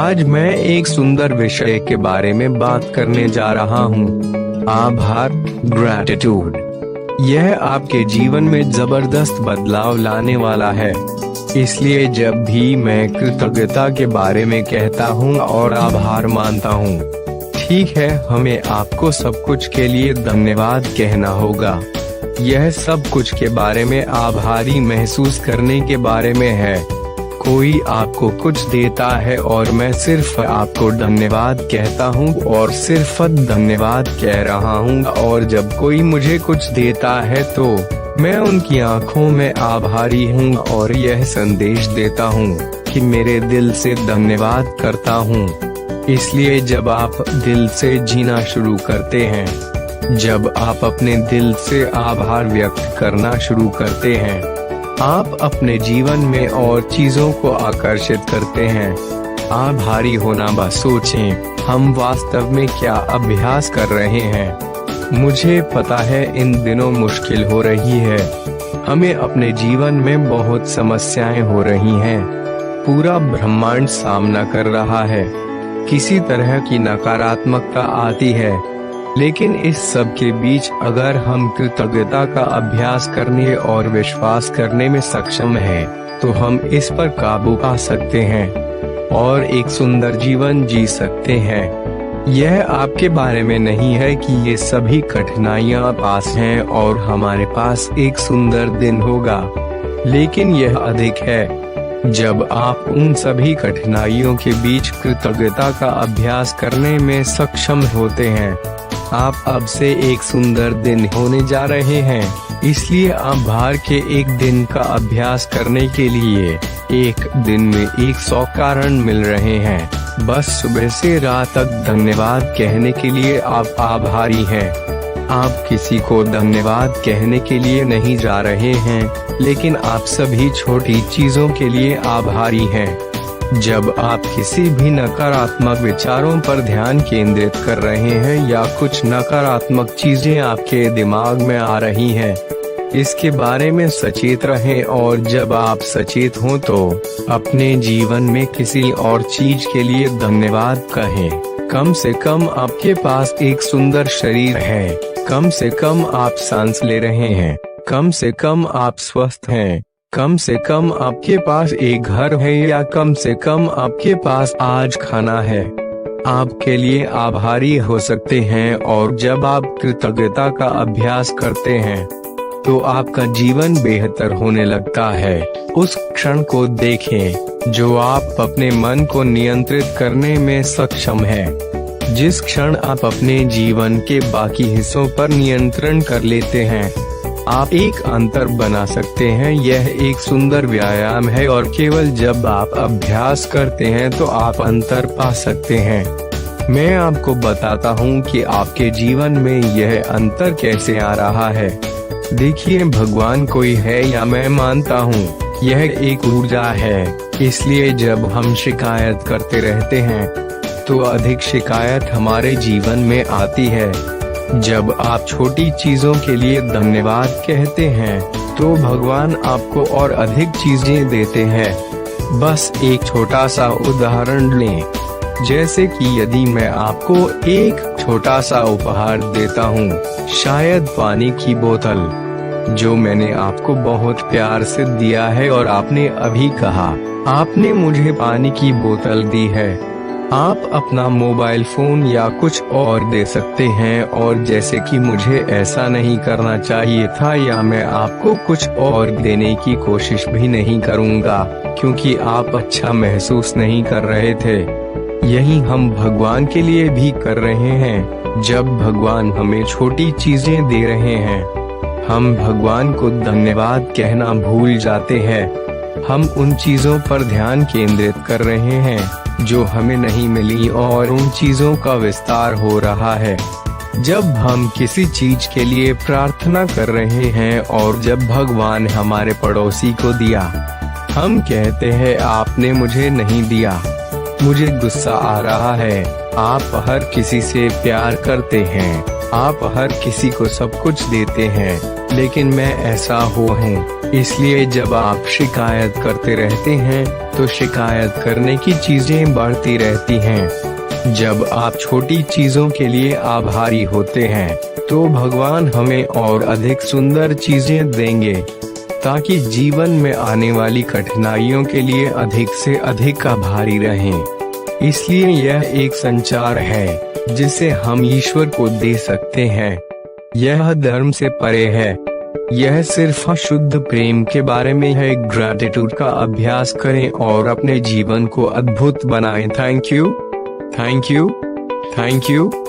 आज मैं एक सुंदर विषय के बारे में बात करने जा रहा हूँ। आभार, ग्रैटिट्यूड। यह आपके जीवन में जबरदस्त बदलाव लाने वाला है। इसलिए जब भी मैं कृतज्ञता के बारे में कहता हूँ और आभार मानता हूँ, ठीक है, हमें आपको सब कुछ के लिए धन्यवाद कहना होगा। यह सब कुछ के बारे में आभारी महसूस करने के बारे में है। कोई आपको कुछ देता है और मैं सिर्फ आपको धन्यवाद कहता हूँ और सिर्फ धन्यवाद कह रहा हूँ, और जब कोई मुझे कुछ देता है तो मैं उनकी आंखों में आभारी हूँ और यह संदेश देता हूँ कि मेरे दिल से धन्यवाद करता हूँ। इसलिए जब आप दिल से जीना शुरू करते हैं, जब आप अपने दिल से आभार व्यक्त करना शुरू करते हैं, आप अपने जीवन में और चीजों को आकर्षित करते हैं। आभारी होना, बस सोचें, हम वास्तव में क्या अभ्यास कर रहे हैं। मुझे पता है इन दिनों मुश्किल हो रही है, हमें अपने जीवन में बहुत समस्याएं हो रही हैं। पूरा ब्रह्मांड सामना कर रहा है, किसी तरह की नकारात्मकता आती है, लेकिन इस सब के बीच अगर हम कृतज्ञता का अभ्यास करने और विश्वास करने में सक्षम हैं, तो हम इस पर काबू पा सकते हैं और एक सुंदर जीवन जी सकते हैं। यह आपके बारे में नहीं है कि ये सभी कठिनाइयां पास हैं और हमारे पास एक सुंदर दिन होगा, लेकिन यह अधिक है। जब आप उन सभी कठिनाइयों के बीच कृतज्ञता का अभ्यास करने में सक्षम होते हैं, आप अब से एक सुंदर दिन होने जा रहे हैं। इसलिए आभार के एक दिन का अभ्यास करने के लिए एक दिन में 100 कारण मिल रहे हैं। बस सुबह से रात तक धन्यवाद कहने के लिए आप आभारी हैं। आप किसी को धन्यवाद कहने के लिए नहीं जा रहे हैं, लेकिन आप सभी छोटी चीजों के लिए आभारी हैं। जब आप किसी भी नकारात्मक विचारों पर ध्यान केंद्रित कर रहे हैं या कुछ नकारात्मक चीजें आपके दिमाग में आ रही हैं, इसके बारे में सचेत रहें, और जब आप सचेत हों तो अपने जीवन में किसी और चीज के लिए धन्यवाद कहें। कम से कम आपके पास एक सुंदर शरीर है, कम से कम आप सांस ले रहे हैं, कम से कम आप स्वस्थ हैं, कम से कम आपके पास एक घर है, या कम से कम आपके पास आज खाना है। आपके लिए आभारी हो सकते हैं, और जब आप कृतज्ञता का अभ्यास करते हैं तो आपका जीवन बेहतर होने लगता है। उस क्षण को देखें जो आप अपने मन को नियंत्रित करने में सक्षम हैं। जिस क्षण आप अपने जीवन के बाकी हिस्सों पर नियंत्रण कर लेते हैं, आप एक अंतर बना सकते हैं। यह एक सुंदर व्यायाम है, और केवल जब आप अभ्यास करते हैं तो आप अंतर पा सकते हैं। मैं आपको बताता हूँ कि आपके जीवन में यह अंतर कैसे आ रहा है। देखिए, भगवान कोई है या मैं मानता हूँ यह एक ऊर्जा है। इसलिए जब हम शिकायत करते रहते हैं तो अधिक शिकायत हमारे जीवन में आती है। जब आप छोटी चीजों के लिए धन्यवाद कहते हैं तो भगवान आपको और अधिक चीजें देते हैं। बस एक छोटा सा उदाहरण लें, जैसे कि यदि मैं आपको एक छोटा सा उपहार देता हूँ, शायद पानी की बोतल, जो मैंने आपको बहुत प्यार से दिया है, और आपने अभी कहा, आपने मुझे पानी की बोतल दी है। आप अपना मोबाइल फोन या कुछ और दे सकते हैं, और जैसे कि मुझे ऐसा नहीं करना चाहिए था, या मैं आपको कुछ और देने की कोशिश भी नहीं करूँगा क्योंकि आप अच्छा महसूस नहीं कर रहे थे। यही हम भगवान के लिए भी कर रहे हैं। जब भगवान हमें छोटी चीजें दे रहे हैं, हम भगवान को धन्यवाद कहना भूल जाते हैं। हम उन चीजों पर ध्यान केंद्रित कर रहे हैं जो हमें नहीं मिली, और उन चीजों का विस्तार हो रहा है। जब हम किसी चीज के लिए प्रार्थना कर रहे हैं और जब भगवान हमारे पड़ोसी को दिया, हम कहते हैं आपने मुझे नहीं दिया, मुझे गुस्सा आ रहा है। आप हर किसी से प्यार करते हैं, आप हर किसी को सब कुछ देते हैं, लेकिन मैं ऐसा हूँ। इसलिए जब आप शिकायत करते रहते हैं तो शिकायत करने की चीजें बढ़ती रहती हैं। जब आप छोटी चीजों के लिए आभारी होते हैं, तो भगवान हमें और अधिक सुंदर चीजें देंगे, ताकि जीवन में आने वाली कठिनाइयों के लिए अधिक से अधिक आभारी रहें। इसलिए यह एक संचार है जिसे हम ईश्वर को दे सकते हैं। यह धर्म से परे है। यह सिर्फ शुद्ध प्रेम के बारे में है। ग्रैटिट्यूड का अभ्यास करें और अपने जीवन को अद्भुत बनाएं। Thank you, thank you, thank you.